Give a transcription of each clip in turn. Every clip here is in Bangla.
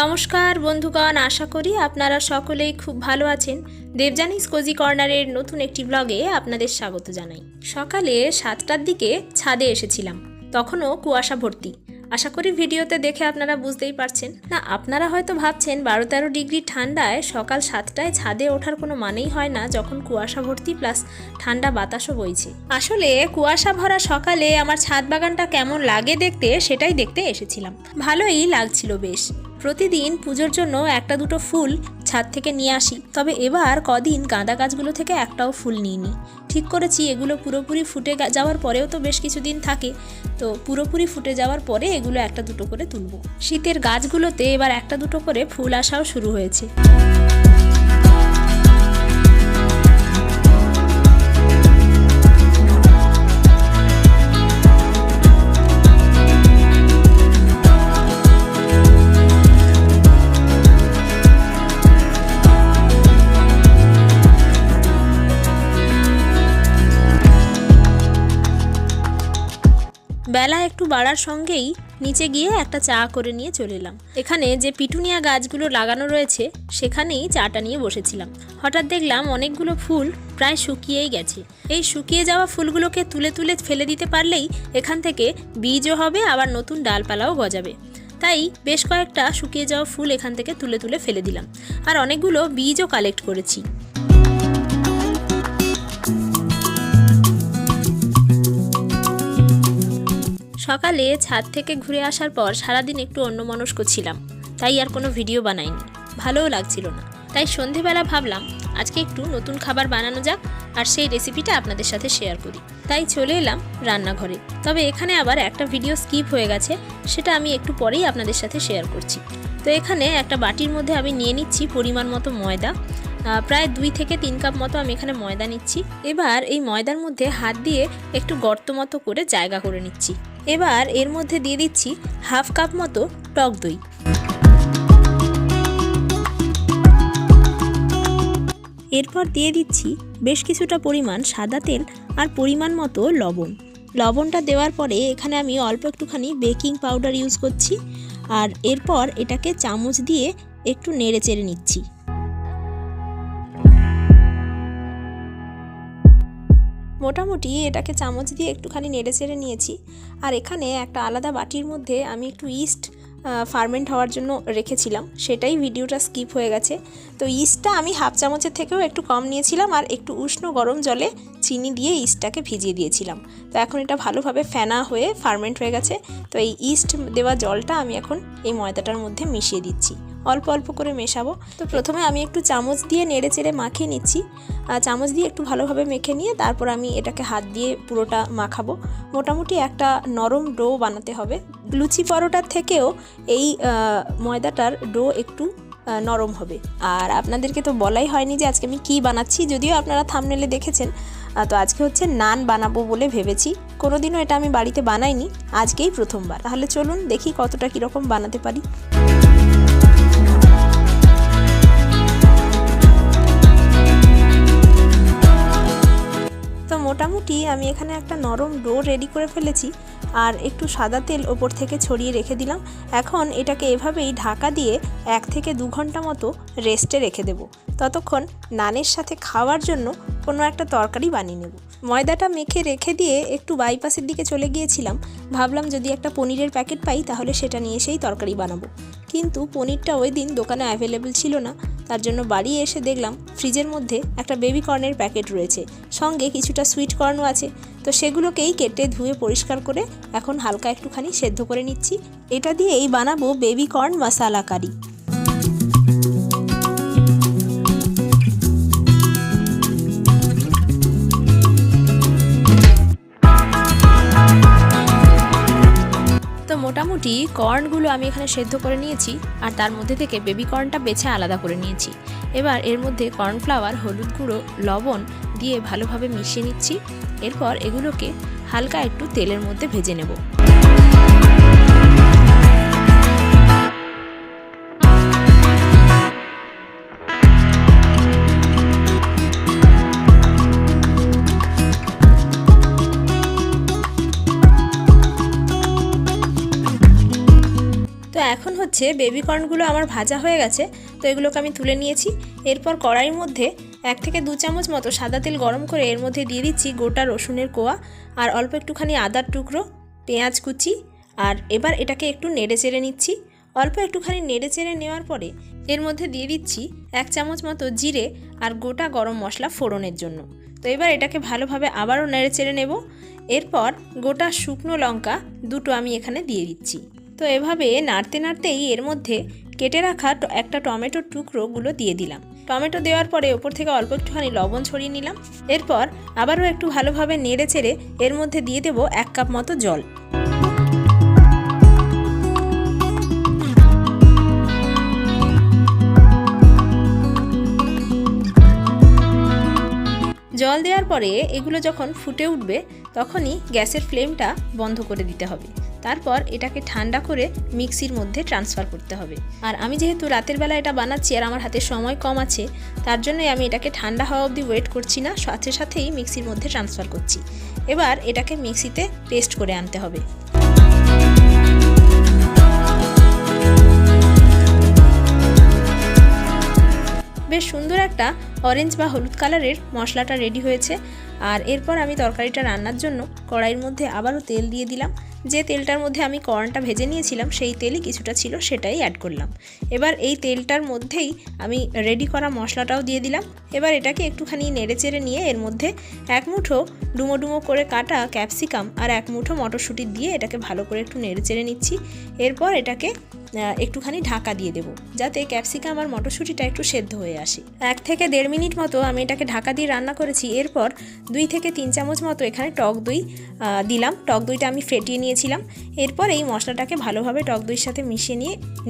নমস্কার বন্ধুগণ, আশা করি আপনারা সকলেই খুব ভালো আছেন। দেবযানীস কোজি কর্নারের নতুন একটি ব্লগে আপনাদের স্বাগত জানাই। সকালে 7টার দিকে ছাদে এসেছিলাম, তখনও কুয়াশা ভর্তি। আশা করি ভিডিওতে দেখে আপনারা বুঝতেই পারছেন না। আপনারা হয়তো ভাবছেন 12-13 ডিগ্রি ঠান্ডায় সকাল 7টায় ছাদে ওঠার কোনো মানেই হয় না, যখন কুয়াশা ভর্তি প্লাস ঠান্ডা বাতাসও বইছে। আসলে কুয়াশা ভরা সকালে আমার ছাদ বাগানটা কেমন লাগে দেখতে, সেটাই দেখতে এসেছিলাম। ভালোই লাগছিল বেশ। প্রতিদিন পুজোর জন্য একটা দুটো ফুল ছাদ থেকে নিয়ে আসি, তবে এবার কদিন গাঁদা গাছগুলো থেকে একটাও ফুল নিইনি। ঠিক করেছি এগুলো পুরোপুরি ফুটে যাওয়ার পরেও তো বেশ কিছুদিন থাকে, তো পুরোপুরি ফুটে যাওয়ার পরে এগুলো একটা দুটো করে তুলব। শীতের গাছগুলোতে এবার একটা দুটো করে ফুল আসাও শুরু হয়েছে। বেলা একটু বাড়ার সঙ্গেই নিচে গিয়ে একটা চা করে নিয়ে চলে এলাম। এখানে যে পিটুনিয়া গাছগুলো লাগানো রয়েছে সেখানেই চাটা নিয়ে বসেছিলাম। হঠাৎ দেখলাম অনেকগুলো ফুল প্রায় শুকিয়েই গেছে। এই শুকিয়ে যাওয়া ফুলগুলোকে তুলে তুলে ফেলে দিতে পারলেই এখান থেকে বীজও হবে, আবার নতুন ডালপালাও গজাবে। তাই বেশ কয়েকটা শুকিয়ে যাওয়া ফুল এখান থেকে তুলে তুলে ফেলে দিলাম, আর অনেকগুলো বীজও কালেক্ট করেছি। সকালে ছাদ থেকে ঘুরে আসার পর সারাদিন একটু অন্যমনস্ক ছিলাম, তাই আর কোনো ভিডিও বানাইনি। ভালোও লাগছিল না, তাই সন্ধেবেলা ভাবলাম আজকে একটু নতুন খাবার বানানো যাক, আর সেই রেসিপিটা আপনাদের সাথে শেয়ার করি। তাই চলে এলাম রান্নাঘরে। তবে এখানে আবার একটা ভিডিও স্কিপ হয়ে গেছে, সেটা আমি একটু পরেই আপনাদের সাথে শেয়ার করছি। তো এখানে একটা বাটির মধ্যে আমি নিয়ে নিচ্ছি পরিমাণ মতো ময়দা। প্রায় 2 থেকে 3 কাপ মতো আমি এখানে ময়দা নিচ্ছি। এবার এই ময়দার মধ্যে হাত দিয়ে একটু গর্ত মতো করে জায়গা করে নিচ্ছি। এবার এর মধ্যে দিয়ে দিচ্ছি 1/2 কাপ মতো টক দই। এরপর দিয়ে দিচ্ছি বেশ কিছুটা পরিমাণ সাদা তেল আর পরিমাণ মতো লবণ। লবণটা দেওয়ার পরে এখানে আমি অল্প একটুখানি বেকিং পাউডার ইউজ করছি, আর এরপর এটাকে চামচ দিয়ে একটু নেড়ে চেড়ে নিচ্ছি। মোটামুটি এটাকে চামচ দিয়ে একটুখানি নেড়ে চেড়ে নিয়েছি। আর এখানে একটা আলাদা বাটির মধ্যে আমি একটু ইস্ট ফার্মেন্ট হওয়ার জন্য রেখেছিলাম, সেটাই ভিডিওটা স্কিপ হয়ে গেছে। তো ইস্টটা আমি 1/2 চামচের থেকেও একটু কম নিয়েছিলাম, আর একটু উষ্ণ গরম জলে চিনি দিয়ে ইস্টটাকে ভিজিয়ে দিয়েছিলাম। তো এখন এটা ভালোভাবে ফেনা হয়ে ফার্মেন্ট হয়ে গেছে। তো এই ইস্ট দেওয়া জলটা আমি এখন এই ময়দাটার মধ্যে মিশিয়ে দিচ্ছি, অল্প অল্প করে মেশাবো। তো প্রথমে আমি একটু চামচ দিয়ে নেড়ে চেড়ে মাখিয়ে নিচ্ছি। চামচ দিয়ে একটু ভালোভাবে মেখে নিয়ে তারপর আমি এটাকে হাত দিয়ে পুরোটা মাখাবো। মোটামুটি একটা নরম ডো বানাতে হবে। লুচি পরোটার থেকেও এই ময়দাটার ডো একটু নরম হবে। আর আপনাদেরকে তো বলাই হয়নি যে আজকে আমি কী বানাচ্ছি, যদিও আপনারা থাম্বনেলে দেখেছেন। তো আজকে হচ্ছে নান বানাবো বলে ভেবেছি। কোনোদিনও এটা আমি বাড়িতে বানাইনি, আজকেই প্রথমবার। তাহলে চলুন দেখি কতটা কীরকম বানাতে পারি। তো মোটামুটি আমি এখানে একটা নরম ডো রেডি করে ফেলেছি, আর একটু সাদা তেল ওপর থেকে ছড়িয়ে রেখে দিলাম। এখন এটাকে এভাবেই ঢাকা দিয়ে 1 থেকে 2 ঘন্টা মতো রেস্টে রেখে দেব। ততক্ষণ নানের সাথে খাওয়ার জন্য কোনো একটা তরকারি বানিয়ে নেব। ময়দাটা মেখে রেখে দিয়ে একটু বাইপাসের দিকে চলে গিয়েছিলাম। ভাবলাম যদি একটা পনিরের প্যাকেট পাই তাহলে সেটা নিয়ে সেই তরকারি বানাবো, কিন্তু পনিরটা ওই দিন দোকানে অ্যাভেলেবেল ছিল না। তার জন্য বাড়ি এসে দেখলাম ফ্রিজের মধ্যে একটা বেবি কর্নের প্যাকেট রয়েছে, সঙ্গে কিছুটা সুইট কর্নও আছে। তো সেগুলোকেই কেটে ধুয়ে পরিষ্কার করে এখন হালকা একটুখানি সেদ্ধ করে নিচ্ছি। এটা দিয়েই বানাবো বেবি কর্ন মশালা কারি। মোটামুটি কর্নগুলো আমি এখানে সেদ্ধ করে নিয়েছি, আর তার মধ্যে থেকে বেবি কর্নটা বেছে আলাদা করে নিয়েছি। এবার এর মধ্যে কর্নফ্লাওয়ার, হলুদ গুঁড়ো, লবণ দিয়ে ভালোভাবে মিশিয়ে নিচ্ছি। এরপর এগুলোকে হালকা একটু তেলের মধ্যে ভেজে নেব। এখন হচ্ছে বেবি কর্নগুলো আমার ভাজা হয়ে গেছে, তো এগুলোকে আমি তুলে নিয়েছি। এরপর কড়াইয়ের মধ্যে 1 থেকে 2 চামচ মতো সাদা তেল গরম করে এর মধ্যে দিয়ে দিচ্ছি গোটা রসুনের কোয়া আর অল্প একটুখানি আদার টুকরো, পেঁয়াজ কুচি। আর এবার এটাকে একটু নেড়ে চেড়ে নিচ্ছি। অল্প একটুখানি নেড়ে চেড়ে নেওয়ার পরে এর মধ্যে দিয়ে দিচ্ছি 1 চামচ মতো জিরে আর গোটা গরম মশলা ফোড়নের জন্য। তো এবার এটাকে ভালোভাবে আবারও নেড়ে চেড়ে নেব। এরপর গোটা শুকনো লঙ্কা 2টো আমি এখানে দিয়ে দিচ্ছি। তো এভাবে নাড়তে নাড়তেই এর মধ্যে কেটে রাখা একটা টমেটোর টুকরোগুলো দিয়ে দিলাম। টমেটো দেওয়ার পরে ওপর থেকে অল্প একটুখানি লবণ ছড়িয়ে নিলাম। এরপর আবারও একটু ভালোভাবে নেড়ে চেড়ে এর মধ্যে দিয়ে দেব 1 কাপ মতো জল। জল দেওয়ার পরে এগুলো যখন ফুটে উঠবে তখনই গ্যাসের ফ্লেমটা বন্ধ করে দিতে হবে। তারপর এটাকে ঠান্ডা করে মিক্সির মধ্যে ট্রান্সফার করতে হবে। আর আমি যেহেতু রাতের বেলা এটা বানাচ্ছি আর আমার হাতে সময় কম আছে, তার জন্যই আমি এটাকে ঠান্ডা হওয়া অবধি ওয়েট করছি না, সাথে সাথেই মিক্সির মধ্যে ট্রান্সফার করছি। এবার এটাকে মিক্সিতে পেস্ট করে আনতে হবে। বেশ সুন্দর একটা অরেঞ্জ বা হলুদ কালারের মশলাটা রেডি হয়েছে। আর এরপর আমি তরকারিটা রান্নার জন্য কড়াইয়ের মধ্যে আবারও তেল দিয়ে দিলাম। যে তেলটার মধ্যে আমি কর্নটা ভেজে নিয়েছিলাম সেই তেলই কিছুটা ছিল, সেটাই অ্যাড করলাম। এবার এই তেলটার মধ্যেই আমি রেডি করা মশলাটাও দিয়ে দিলাম। এবার এটাকে একটুখানি নেড়ে চেড়ে নিয়ে এর মধ্যে 1 মুঠো ডুমো ডুমো করে কাটা ক্যাপসিকাম আর 1 মুঠো মটরশুঁটি দিয়ে এটাকে ভালো করে একটু নেড়ে চেড়ে নিচ্ছি। এরপর এটাকে একটুখানি ঢাকা দিয়ে দেবো যাতে ক্যাপসিকাম আর মটরশুঁটিটা একটু সেদ্ধ হয়ে আসে। 1 থেকে 1.5 মিনিট মতো আমি এটাকে ঢাকা দিয়ে রান্না করেছি। এরপর 2 থেকে 3 চামচ মতো এখানে টক দই দিলাম। টক দইটা আমি ফেটিয়ে নিয়েছিলাম। এরপর এই মশলাটাকে ভালোভাবে টক দইয়ের সাথে মিশিয়ে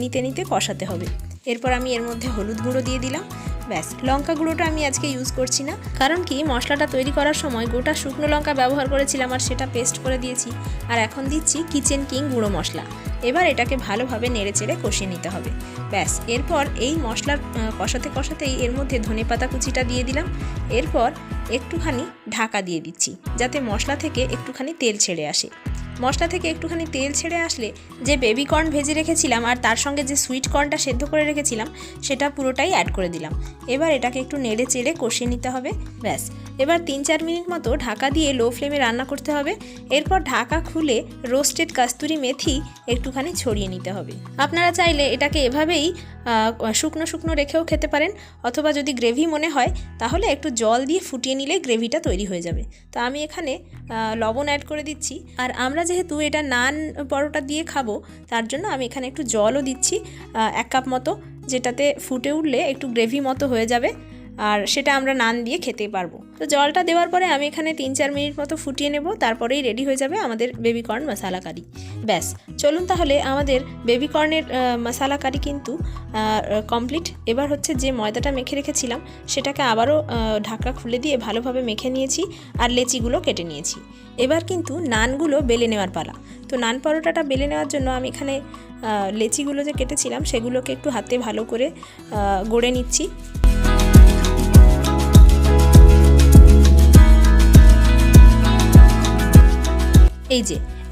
নিতে নিতে কষাতে হবে। এরপর আমি এর মধ্যে হলুদ গুঁড়ো দিয়ে দিলাম। ব্যাস, লঙ্কা গুঁড়োটা আমি আজকে ইউজ করছি না, কারণ কি মশলাটা তৈরি করার সময় গোটা শুকনো লঙ্কা ব্যবহার করেছিলাম আর সেটা পেস্ট করে দিয়েছি। আর এখন দিচ্ছি কিচেন কিং গুঁড়ো মশলা। এবার এটাকে ভালোভাবে নেড়ে চেড়ে কষিয়ে নিতে হবে। ব্যাস, এরপর এই মশলার কষাতে কষাতেই এর মধ্যে ধনেপাতা কুচিটা দিয়ে দিলাম। এরপর একটুখানি ঢাকা দিয়ে দিচ্ছি যাতে মশলা থেকে একটুখানি তেল ছেড়ে আসে। মশলা থেকে একটুখানি তেল ছেড়ে আসলে যে বেবি কর্ন ভেজে রেখেছিলাম আর তার সঙ্গে যে সুইট কর্নটা সেদ্ধ করে রেখেছিলাম সেটা পুরোটাই অ্যাড করে দিলাম। এবার এটাকে একটু নেড়ে চেড়ে কষিয়ে নিতে হবে। ব্যাস, এবার 3-4 মিনিট মতো ঢাকা দিয়ে লো ফ্লেমে রান্না করতে হবে। এরপর ঢাকা খুলে রোস্টেড কাস্তুরি মেথি একটুখানি ছড়িয়ে নিতে হবে। আপনারা চাইলে এটাকে এভাবেই শুকনো শুকনো রেখেও খেতে পারেন, অথবা যদি গ্রেভি মনে হয় তাহলে একটু জল দিয়ে ফুটিয়ে নিলে গ্রেভিটা তৈরি হয়ে যাবে। তো আমি এখানে লবণ অ্যাড করে দিচ্ছি। আর আমরা যেহেতু এটা নান পরোটা দিয়ে খাবো তার জন্য আমি এখানে একটু জলও দিচ্ছি 1 কাপ মতো, যেটাতে ফুটে উঠলে একটু গ্রেভি মতো হয়ে যাবে আর সেটা আমরা নান দিয়ে খেতে পারবো। তো জলটা দেওয়ার পরে আমি এখানে 3-4 মিনিট মতো ফুটিয়ে নেব, তারপরেই রেডি হয়ে যাবে আমাদের বেবি কর্ন মশলা কারি। ব্যাস, চলুন তাহলে আমাদের বেবি কর্নের মশলা কারি কিন্তু কমপ্লিট। এবার হচ্ছে যে ময়দাটা মেখে রেখেছিলাম সেটাকে আবারও ঢাকা খুলে দিয়ে ভালোভাবে মেখে নিয়েছি আর লেচিগুলো কেটে নিয়েছি। এবার কিন্তু নানগুলো বেলে নেওয়ার পালা। তো নান পরোটাটা বেলে নেওয়ার জন্য আমি এখানে লেচিগুলো যে কেটেছিলাম সেগুলোকে একটু হাতে ভালো করে গড়ে নিচ্ছি।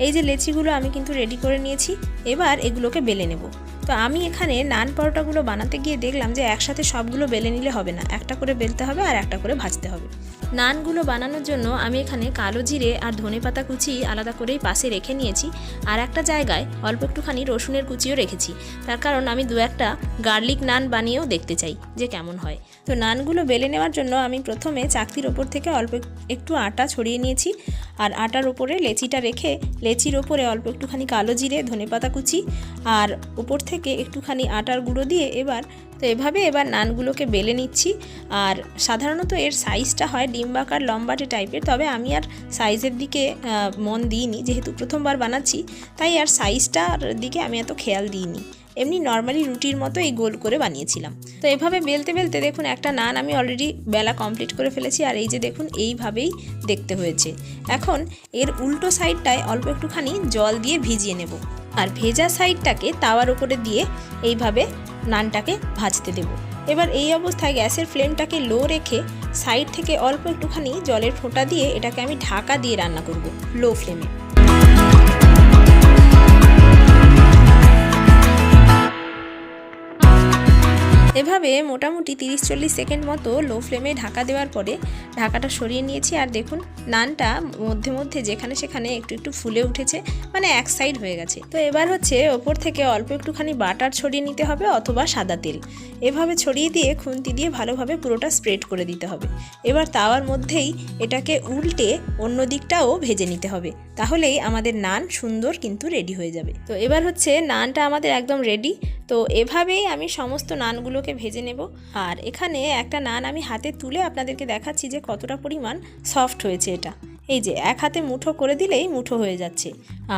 এই যে লেচিগুলো আমি কিন্তু রেডি করে নিয়েছি। এবার এগুলোকে বেলে নেব। তো আমি এখানে নান পরোটাগুলো বানাতে গিয়ে দেখলাম যে একসাথে সবগুলো বেলে নিলে হবে না, একটা করে বেলতে হবে আর একটা করে ভাজতে হবে। নানগুলো বানানোর জন্য আমি এখানে কালো জিরে আর ধনেপাতা কুচি আলাদা করেই পাশে রেখে নিয়েছি। আর একটা জায়গায় অল্প একটুখানি রসুনের কুচিও রেখেছি, তার কারণ আমি 2-1টা গার্লিক নান বানিয়েও দেখতে চাই যে কেমন হয়। তো নানগুলো বেলে নেওয়ার জন্য আমি প্রথমে চাকতির ওপর থেকে অল্প একটু আটা ছড়িয়ে নিয়েছি আর আটার ওপরে লেচিটা রেখে লেচির ওপরে অল্প একটুখানি কালো জিরে, ধনেপাতা কুচি আর ওপর থেকে একটুখানি আটার গুঁড়ো দিয়ে এবার নানগুলোকে বেলে নিচ্ছি। আর সাধারণত এর সাইজটা হয় ডিম্বাকার লম্বাটে টাইপের, তবে আমি আর সাইজের দিকে মন দিইনি, যেহেতু প্রথমবার বানাচ্ছি তাই আর সাইজটার দিকে আমি এত খেয়াল দিইনি। এমনি নর্মালি রুটির মতো এই গোল করে বানিয়েছিলাম। তো এভাবে বেলতে বেলতে দেখুন একটা নান আমি অলরেডি বেলা কমপ্লিট করে ফেলেছি। আর এই যে দেখুন এইভাবেই দেখতে হয়েছে। এখন এর উল্টো সাইডটায় অল্প একটুখানি জল দিয়ে ভিজিয়ে নেব আর ভেজা সাইডটাকে তাওয়ার উপরে দিয়ে এইভাবে নানটাকে ভাজতে দেব। এবার এই অবস্থায় গ্যাসের ফ্লেমটাকে লো রেখে সাইড থেকে অল্প একটুখানি জলের ফোঁটা দিয়ে এটাকে আমি ঢাকা দিয়ে রান্না করব লো ফ্লেমে। এভাবে মোটামুটি 30-40 সেকেন্ড মতো লো ফ্লেমে ঢাকা দেওয়ার পরে ঢাকাটা সরিয়ে নিয়েছি। আর দেখুন নানটা মধ্যে মধ্যে যেখানে সেখানে একটু একটু ফুলে উঠেছে, মানে এক সাইড হয়ে গেছে। তো এবার হচ্ছে ওপর থেকে অল্প একটুখানি বাটার ছড়িয়ে নিতে হবে অথবা সাদা তেল। এভাবে ছড়িয়ে দিয়ে খুন্তি দিয়ে ভালোভাবে পুরোটা স্প্রেড করে দিতে হবে। এবার তাওয়ার মধ্যেই এটাকে উল্টে অন্য দিকটাও ভেজে নিতে হবে, তাহলেই আমাদের নান সুন্দর কিন্তু রেডি হয়ে যাবে। তো এবার হচ্ছে নানটা আমাদের একদম রেডি। তো এভাবেই আমি সমস্ত নানগুলোকে ভেজে নেব। আর এখানে একটা নান আমি হাতে তুলে আপনাদেরকে দেখাচ্ছি যে কতটা পরিমাণ সফট হয়েছে এটা। এই যে এক হাতে মুঠো করে দিলেই মুঠো হয়ে যাচ্ছে।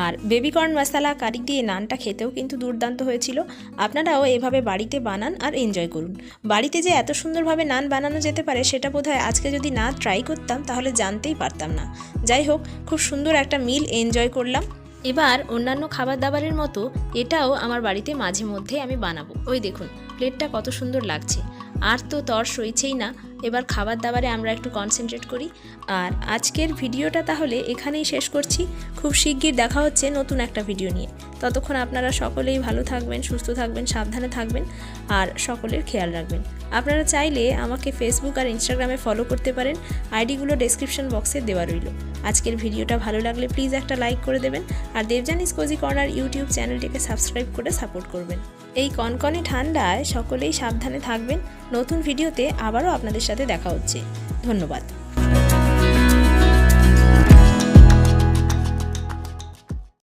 আর বেবিকর্ন মশলা কারি দিয়ে নানটা খেতেও কিন্তু দুর্দান্ত হয়েছিল। আপনারাও এভাবে বাড়িতে বানান আর এনজয় করুন। বাড়িতে যে এত সুন্দরভাবে নান বানানো যেতে পারে সেটা বোধহয় আজকে যদি না ট্রাই করতাম তাহলে জানতেই পারতাম না। যাই হোক, খুব সুন্দর একটা মিল এনজয় করলাম। এবার অন্যান্য খাবার দাবারের মতো এটাও আমার বাড়িতে মাঝে মধ্যে আমি বানাবো। ওই দেখুন প্লেটটা কত সুন্দর লাগছে। আর তো তর সইছেই না, এবার খাবার দাবারে আমরা একটু কনসেন্ট্রেট করি। আর আজকের ভিডিওটা তাহলে এখানেই শেষ করছি। খুব শিগগির দেখা হচ্ছে নতুন একটা ভিডিও নিয়ে। ততক্ষণ আপনারা সকলেই ভালো থাকবেন, সুস্থ থাকবেন, সাবধানে থাকবেন আর সকলের খেয়াল রাখবেন। আপনারা চাইলে আমাকে ফেসবুক আর ইনস্টাগ্রামে ফলো করতে পারেন, আইডিগুলো ডেসক্রিপশন বক্সে দেওয়া রইল। আজকের ভিডিওটা ভালো লাগলে প্লিজ একটা লাইক করে দেবেন আর দেবযানীস কোজি কর্নার ইউটিউব চ্যানেলটিকে সাবস্ক্রাইব করে সাপোর্ট করবেন। এই কনকনে ঠান্ডায় সকলেই সাবধানে থাকবেন। নতুন ভিডিওতে আবারও আপনাদের সাথে দেখা হচ্ছে। ধন্যবাদ।